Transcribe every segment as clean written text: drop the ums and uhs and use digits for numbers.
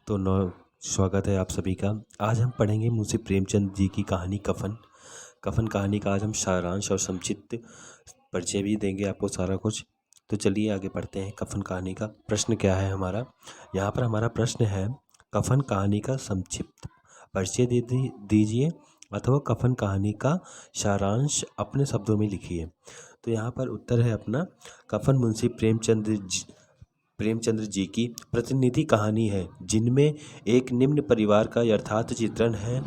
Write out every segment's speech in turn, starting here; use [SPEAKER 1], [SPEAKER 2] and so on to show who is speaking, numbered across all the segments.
[SPEAKER 1] तो नौ स्वागत है आप सभी का। आज हम पढ़ेंगे मुंशी प्रेमचंद जी की कहानी कफन। कफन कहानी का आज हम सारांश और संक्षिप्त परिचय भी देंगे आपको सारा कुछ। तो चलिए आगे बढ़ते हैं। कफन कहानी का प्रश्न क्या है हमारा, यहाँ पर हमारा प्रश्न है कफन कहानी का संक्षिप्त परिचय दीजिए अथवा कफन कहानी का सारांश अपने शब्दों में लिखिए। तो यहाँ पर उत्तर है अपना, कफन मुंशी प्रेमचंद्र जी की प्रतिनिधि कहानी है जिनमें एक निम्न परिवार का यथार्थ चित्रण है।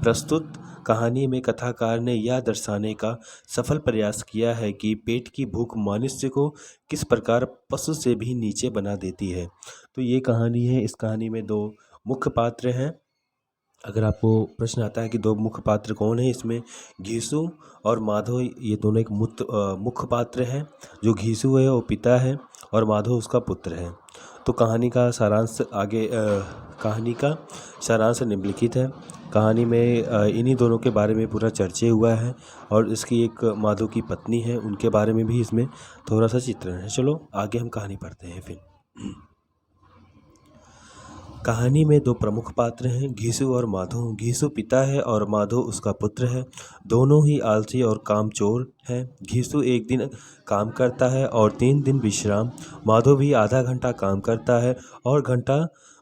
[SPEAKER 1] प्रस्तुत कहानी में कथाकार ने यह दर्शाने का सफल प्रयास किया है कि पेट की भूख मनुष्य को किस प्रकार पशु से भी नीचे बना देती है। तो ये कहानी है। इस कहानी में दो मुख्य पात्र हैं। अगर आपको प्रश्न आता है कि दो मुख्य पात्र कौन है, इसमें घीसू और माधव ये दोनों एक मुख्य पात्र हैं। जो घीसू है वो पिता है और माधव उसका पुत्र है। तो कहानी का सारांश कहानी का सारांश निम्नलिखित है। कहानी में इन्हीं दोनों के बारे में पूरा चर्चा हुआ है और इसकी एक माधव की पत्नी है, उनके बारे में भी इसमें थोड़ा सा चित्रण है। चलो आगे हम कहानी पढ़ते हैं फिर। कहानी में दो प्रमुख पात्र हैं, घीसू और माधव। घीसू पिता है और माधव उसका पुत्र है। दोनों ही आलसी और कामचोर हैं। घीसू एक दिन काम करता है और 3 दिन विश्राम। माधव भी आधा घंटा काम करता है और घंटा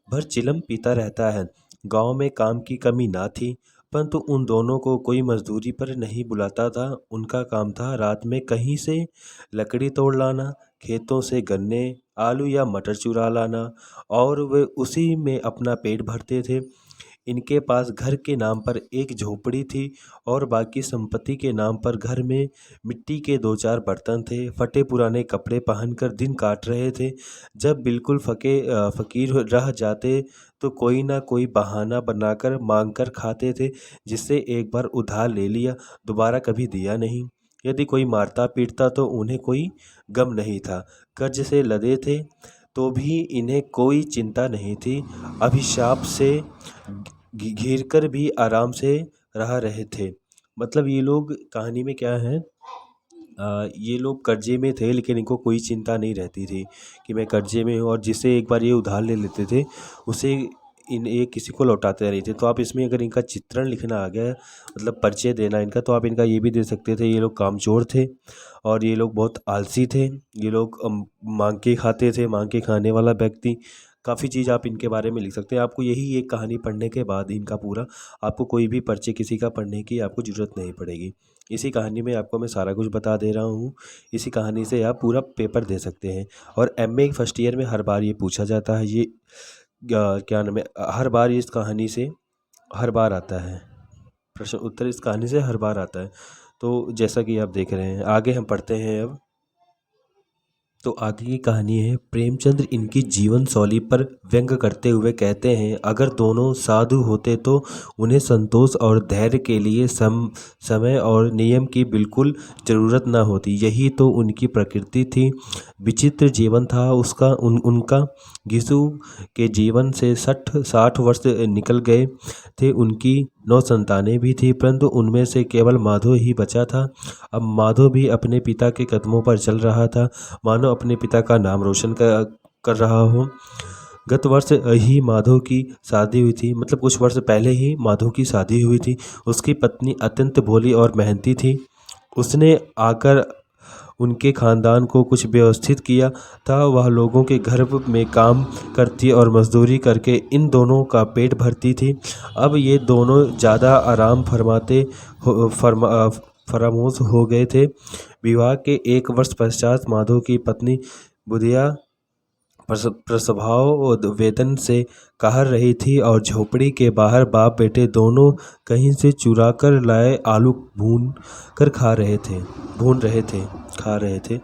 [SPEAKER 1] भर चिलम पीता रहता है। गांव में काम की कमी ना थी, परंतु उन दोनों को कोई मजदूरी पर नहीं बुलाता था। उनका काम था रात में कहीं से लकड़ी तोड़ लाना, खेतों से गन्ने, आलू या मटर चुरा लाना और वे उसी में अपना पेट भरते थे। इनके पास घर के नाम पर एक झोपड़ी थी और बाकी संपत्ति के नाम पर घर में मिट्टी के 2-4 बर्तन थे। फटे पुराने कपड़े पहनकर दिन काट रहे थे। जब बिल्कुल फकीर रह जाते तो कोई ना कोई बहाना बनाकर मांग कर खाते थे, जिससे एक बार उधार ले लिया, दोबारा कभी दिया नहीं। यदि कोई मारता पीटता तो उन्हें कोई गम नहीं था। कर्ज से लदे थे तो भी इन्हें कोई चिंता नहीं थी। अभिशाप से घिर कर भी आराम से रह रहे थे। मतलब ये लोग कहानी में क्या है, ये लोग कर्जे में थे लेकिन इनको कोई चिंता नहीं रहती थी कि मैं कर्जे में हूँ, और जिससे एक बार ये उधार ले लेते थे उसे ये किसी को लौटाते नहीं थे। तो आप इसमें अगर इनका चित्रण लिखना आ गया, मतलब परिचय देना इनका, तो आप इनका ये भी दे सकते थे, ये लोग कामचोर थे और ये लोग बहुत आलसी थे। ये लोग मांग के खाते थे, मांग के खाने वाला व्यक्ति। काफ़ी चीज़ आप इनके बारे में लिख सकते हैं। आपको यही एक कहानी पढ़ने के बाद इनका पूरा, आपको कोई भी परिचय किसी का पढ़ने की आपको ज़रूरत नहीं पड़ेगी। इसी कहानी में आपको मैं सारा कुछ बता दे रहा हूँ। इसी कहानी से आप पूरा पेपर दे सकते हैं। और एमए फर्स्ट ईयर में हर बार ये पूछा जाता है। ये क्या नाम है, हर बार इस कहानी से हर बार आता है, प्रश्न उत्तर इस कहानी से हर बार आता है। तो जैसा कि आप देख रहे हैं, आगे हम पढ़ते हैं अब। तो आगे की कहानी है, प्रेमचंद्र इनकी जीवन शैली पर व्यंग करते हुए कहते हैं, अगर दोनों साधु होते तो उन्हें संतोष और धैर्य के लिए समय और नियम की बिल्कुल ज़रूरत न होती। यही तो उनकी प्रकृति थी। विचित्र जीवन था उनका। घिसू के जीवन से 60 वर्ष निकल गए थे। उनकी 9 संतानें भी थी, परंतु उनमें से केवल माधव ही बचा था। अब माधव भी अपने पिता के कदमों पर चल रहा था, मानो अपने पिता का नाम रोशन कर रहा हो। गत वर्ष ही माधव की शादी हुई थी, मतलब कुछ वर्ष पहले ही माधव की शादी हुई थी। उसकी पत्नी अत्यंत भोली और मेहनती थी। उसने आकर उनके खानदान को कुछ व्यवस्थित किया था। वह लोगों के घर में काम करती और मजदूरी करके इन दोनों का पेट भरती थी। अब ये दोनों ज़्यादा आराम फरामोश हो गए थे। विवाह के 1 वर्ष पश्चात माधव की पत्नी बुधिया प्रसवाव वेदन से कहर रही थी और झोपड़ी के बाहर बाप बेटे दोनों कहीं से चुरा कर लाए आलू भून रहे थे।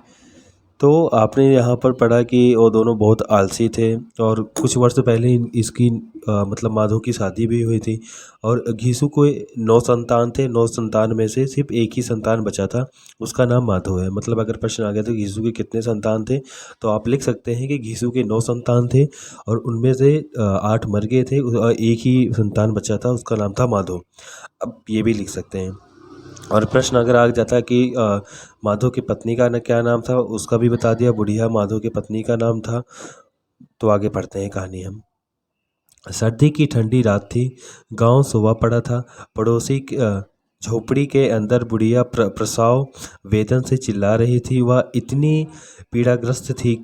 [SPEAKER 1] तो आपने यहाँ पर पढ़ा कि वो दोनों बहुत आलसी थे और कुछ वर्ष पहले इसकी मतलब माधव की शादी भी हुई थी। और घीसू को 9 संतान थे। 9 संतान में से सिर्फ एक ही संतान बचा था, उसका नाम माधव है। मतलब अगर प्रश्न आ गया तो घीसू के कितने संतान थे, तो आप लिख सकते हैं कि घीसू के 9 संतान थे और उनमें से 8 मर गए थे और एक ही संतान बचा था, उसका नाम था माधव। अब ये भी लिख सकते हैं। और प्रश्न अगर आ जाता कि माधव की पत्नी का क्या नाम था, उसका भी बता दिया, बुढ़िया माधव की पत्नी का नाम था। तो आगे पढ़ते हैं कहानी हम। सर्दी की ठंडी रात थी। गांव सोवा पड़ा था। पड़ोसी झोपड़ी के अंदर बुढ़िया प्रसव वेदन से चिल्ला रही थी। वह इतनी पीड़ाग्रस्त थी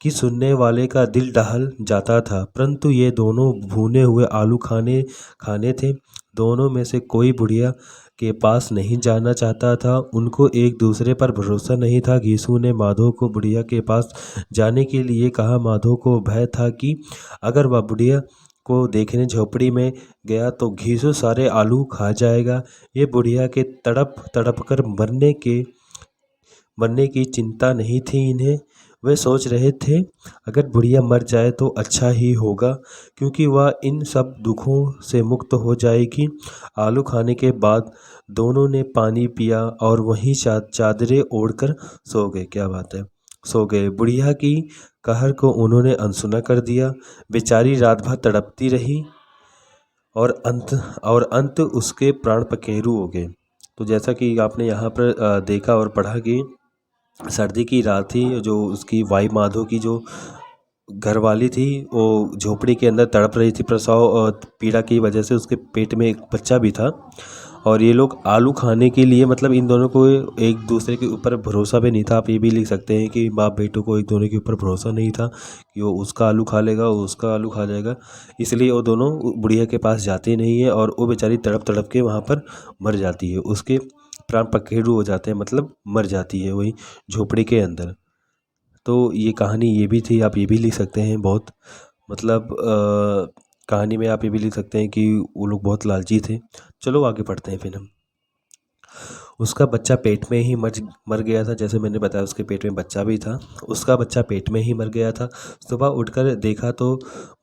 [SPEAKER 1] कि सुनने वाले का दिल दहल जाता था। परंतु ये दोनों भुने हुए आलू खाने खाने थे। दोनों में से कोई बुढ़िया के पास नहीं जाना चाहता था। उनको एक दूसरे पर भरोसा नहीं था। घीसू ने माधो को बुढ़िया के पास जाने के लिए कहा। माधो को भय था कि अगर वह बुढ़िया को देखने झोपड़ी में गया तो घीसू सारे आलू खा जाएगा। ये बुढ़िया के तड़प तड़प कर मरने की चिंता नहीं थी इन्हें। वे सोच रहे थे अगर बुढ़िया मर जाए तो अच्छा ही होगा, क्योंकि वह इन सब दुखों से मुक्त हो जाएगी। आलू खाने के बाद दोनों ने पानी पिया और वहीं चादरें ओढ़कर सो गए। क्या बात है, सो गए। बुढ़िया की कहर को उन्होंने अनसुना कर दिया। बेचारी रात भर तड़पती रही और अंत उसके प्राण पखेरु हो गए। तो जैसा कि आपने यहाँ पर देखा और पढ़ा कि सर्दी की रात थी, जो उसकी वाई माधो की जो घरवाली थी वो झोपड़ी के अंदर तड़प रही थी प्रसव और पीड़ा की वजह से। उसके पेट में एक बच्चा भी था और ये लोग आलू खाने के लिए, मतलब इन दोनों को एक दूसरे के ऊपर भरोसा भी नहीं था। आप ये भी लिख सकते हैं कि बाप बेटों को एक दोनों के ऊपर भरोसा नहीं था कि वो उसका आलू खा लेगा, वो उसका आलू खा जाएगा। इसलिए वो दोनों बुढ़िया के पास जाते नहीं है और वो बेचारी तड़प तड़प के वहाँ पर मर जाती है। उसके प्राण पखेरु हो जाते हैं, मतलब मर जाती है वही झोपड़ी के अंदर। तो ये कहानी ये भी थी, आप ये भी लिख सकते हैं। बहुत मतलब कहानी में आप ये भी लिख सकते हैं कि वो लोग बहुत लालची थे। चलो आगे पढ़ते हैं फिर हम। उसका बच्चा पेट में ही मर गया था। जैसे मैंने बताया उसके पेट में बच्चा भी था। उसका बच्चा पेट में ही मर गया था। सुबह उठकर देखा तो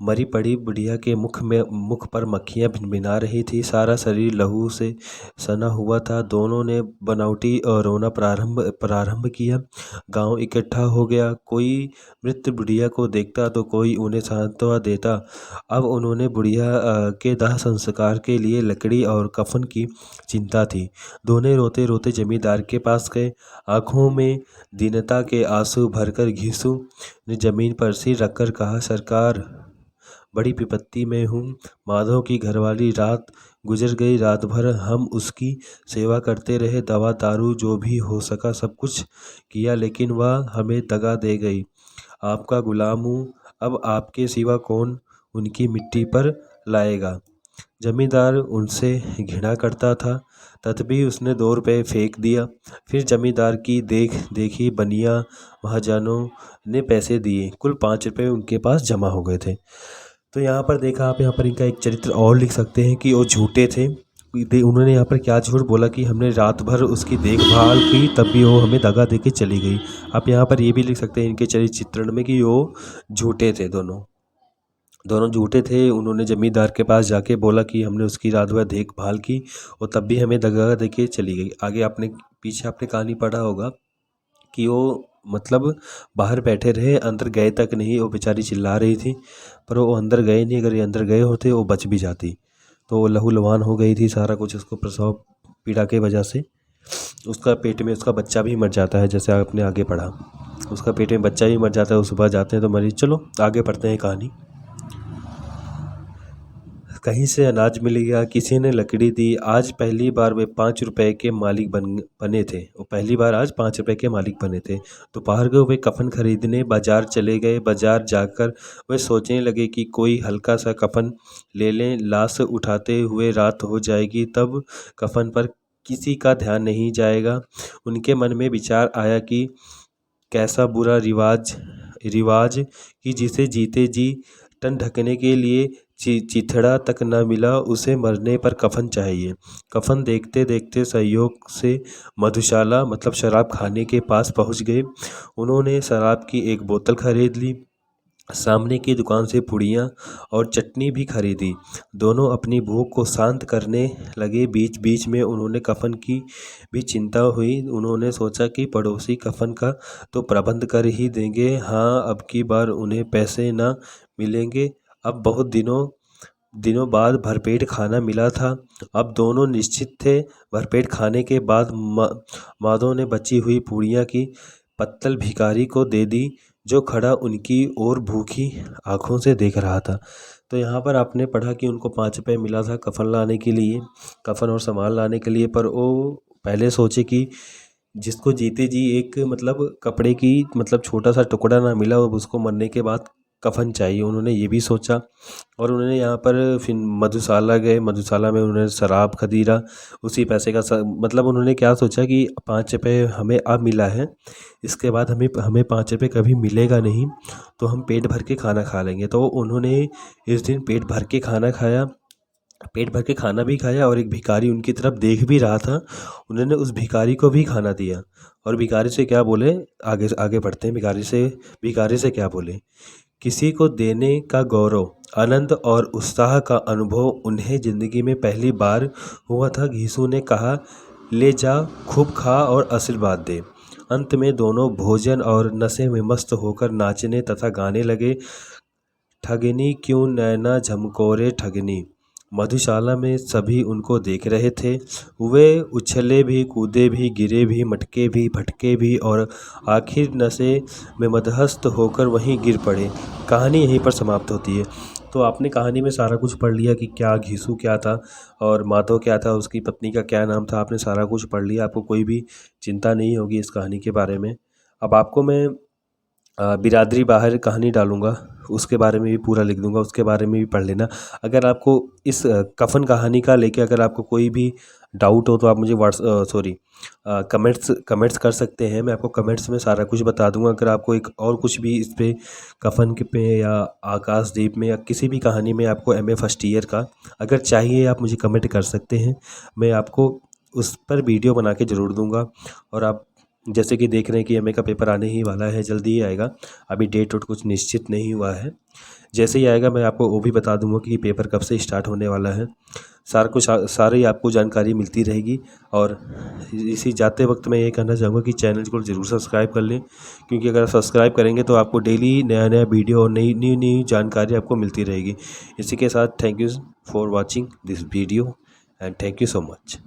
[SPEAKER 1] मरी पड़ी बुढ़िया के मुख पर मक्खियाँ भिनभिना रही थी। सारा शरीर लहू से सना हुआ था। दोनों ने बनावटी रोना प्रारंभ किया। गांव इकट्ठा हो गया। कोई मृत बुढ़िया को देखता तो कोई उन्हें सांत्वना देता। अब उन्होंने बुढ़िया के दाह संस्कार के लिए लकड़ी और कफन की चिंता थी। दोनों रोते रोते जमींदार के पास गए। आंखों में दीनता के आंसू भरकर घीसू ने जमीन पर सिर रखकर कहा, सरकार, बड़ी विपत्ति में हूँ। माधव की घरवाली रात गुजर गई। रात भर हम उसकी सेवा करते रहे, दवा दारू जो भी हो सका सब कुछ किया, लेकिन वह हमें दगा दे गई। आपका गुलाम हूँ, अब आपके सिवा कौन उनकी मिट्टी पर लाएगा। जमींदार उनसे घृणा करता था, तथापि उसने 2 रुपये फेंक दिया। फिर जमींदार की देखी बनिया महाजनों ने पैसे दिए। कुल 5 रुपये उनके पास जमा हो गए थे। तो यहाँ पर देखा आप, यहाँ पर इनका एक चरित्र और लिख सकते हैं कि वो झूठे थे। उन्होंने यहाँ पर क्या झूठ बोला कि हमने रात भर उसकी देखभाल की तब भी वो हमें दगा दे के चली गई। आप यहाँ पर ये भी लिख सकते हैं इनके चरित्र चित्रण में कि वो झूठे थे। दोनों झूठे थे। उन्होंने ज़मींदार के पास जाके बोला कि हमने उसकी रात भर देखभाल की और तब भी हमें दगा दे के चली गई। आगे आपने पीछे आपने कहानी पढ़ा होगा कि वो मतलब बाहर बैठे रहे, अंदर गए तक नहीं। वो बेचारी चिल्ला रही थी पर वो अंदर गए नहीं। अगर ये अंदर गए होते वो बच भी जाती। तो वो लहूलुहान हो गई थी, सारा कुछ उसको प्रसव पीड़ा के वजह से। उसका पेट में उसका बच्चा भी मर जाता है, जैसे आपने आगे पढ़ा। उसका पेट में बच्चा भी मर जाता है। वो सुबह जाते हैं तो मरी। चलो आगे पढ़ते हैं कहानी। कहीं से अनाज मिल गया, किसी ने लकड़ी दी। आज पहली बार वे 5 रुपए के मालिक बने थे। वो पहली बार आज 5 रुपए के मालिक बने थे। दोपहर को वे कफन खरीदने बाजार चले गए। बाजार जाकर वे सोचने लगे कि कोई हल्का सा कफन ले लें। लाश उठाते हुए रात हो जाएगी, तब कफन पर किसी का ध्यान नहीं जाएगा। उनके मन में विचार आया कि कैसा बुरा रिवाज कि जिसे जीते जी तन ढकने के लिए चिथड़ा तक न मिला, उसे मरने पर कफन चाहिए। कफन देखते देखते संयोग से मधुशाला मतलब शराब खाने के पास पहुंच गए। उन्होंने शराब की एक बोतल खरीद ली। सामने की दुकान से पुड़ियाँ और चटनी भी खरीदी। दोनों अपनी भूख को शांत करने लगे। बीच बीच में उन्होंने कफन की भी चिंता हुई। उन्होंने सोचा कि पड़ोसी कफन का तो प्रबंध कर ही देंगे। हाँ, अब की बार उन्हें पैसे न मिलेंगे। अब बहुत दिनों बाद भरपेट खाना मिला था। अब दोनों निश्चित थे। भरपेट खाने के बाद माधव ने बची हुई पूड़ियाँ की पत्तल भिखारी को दे दी, जो खड़ा उनकी ओर भूखी आंखों से देख रहा था। तो यहाँ पर आपने पढ़ा कि उनको 5 रुपये मिला था कफ़न लाने के लिए, कफ़न और सामान लाने के लिए, पर वो पहले सोचे कि जिसको जीते जी एक मतलब कपड़े की मतलब छोटा सा टुकड़ा ना मिला, अब उसको मरने के बाद कफ़न चाहिए, उन्होंने ये भी सोचा। और उन्होंने यहाँ पर फिर मधुशाला गए, मधुशाला में उन्होंने शराब खरीदा, उसी पैसे का मतलब उन्होंने क्या सोचा कि 5 रुपये हमें अब मिला है, इसके बाद हमें हमें 5 रुपये कभी मिलेगा नहीं, तो हम पेट भर के खाना खा लेंगे। तो उन्होंने इस दिन पेट भर के खाना खाया, पेट भर के खाना भी खाया, और एक भिखारी उनकी तरफ देख भी रहा था, उन्होंने उस भिखारी को भी खाना दिया। और भिखारी से क्या बोले, आगे आगे बढ़ते हैं, भिखारी से क्या बोले, किसी को देने का गौरव, आनंद और उत्साह का अनुभव उन्हें ज़िंदगी में पहली बार हुआ था। घीसू ने कहा, ले जा, खूब खा और आशीर्वाद दे। अंत में दोनों भोजन और नशे में मस्त होकर नाचने तथा गाने लगे। ठगनी क्यों नैना झमकोरे ठगनी। मधुशाला में सभी उनको देख रहे थे। वे उछले भी, कूदे भी, गिरे भी, मटके भी, भटके भी, और आखिर नशे में मदहस्त होकर वहीं गिर पड़े। कहानी यहीं पर समाप्त होती है। तो आपने कहानी में सारा कुछ पढ़ लिया कि क्या घीसू क्या था और माधव क्या था, उसकी पत्नी का क्या नाम था, आपने सारा कुछ पढ़ लिया, आपको कोई भी चिंता नहीं होगी इस कहानी के बारे में। अब आपको मैं बिरादरी बाहर कहानी डालूँगा, उसके बारे में भी पूरा लिख दूँगा, उसके बारे में भी पढ़ लेना। अगर आपको इस कफ़न कहानी का लेके अगर आपको कोई भी डाउट हो तो आप मुझे कमेंट्स कर सकते हैं, मैं आपको कमेंट्स में सारा कुछ बता दूँगा। अगर आपको एक और कुछ भी इस पे कफ़न के पे या आकाशदीप में या किसी भी कहानी में आपको एमए फर्स्ट ईयर का अगर चाहिए, आप मुझे कमेंट कर सकते हैं, मैं आपको उस पर वीडियो बना के ज़रूर दूँगा। और आप जैसे कि देख रहे हैं कि एमए का पेपर आने ही वाला है, जल्दी ही आएगा, अभी डेट वोट कुछ निश्चित नहीं हुआ है। जैसे ही आएगा मैं आपको वो भी बता दूंगा कि पेपर कब से स्टार्ट होने वाला है। सारी आपको जानकारी मिलती रहेगी। और इसी जाते वक्त मैं ये कहना चाहूँगा कि चैनल को ज़रूर सब्सक्राइब कर लें, क्योंकि अगर सब्सक्राइब करेंगे तो आपको डेली नया नया वीडियो और नई जानकारी आपको मिलती रहेगी। इसी के साथ thank you for watching this video and thank you so much.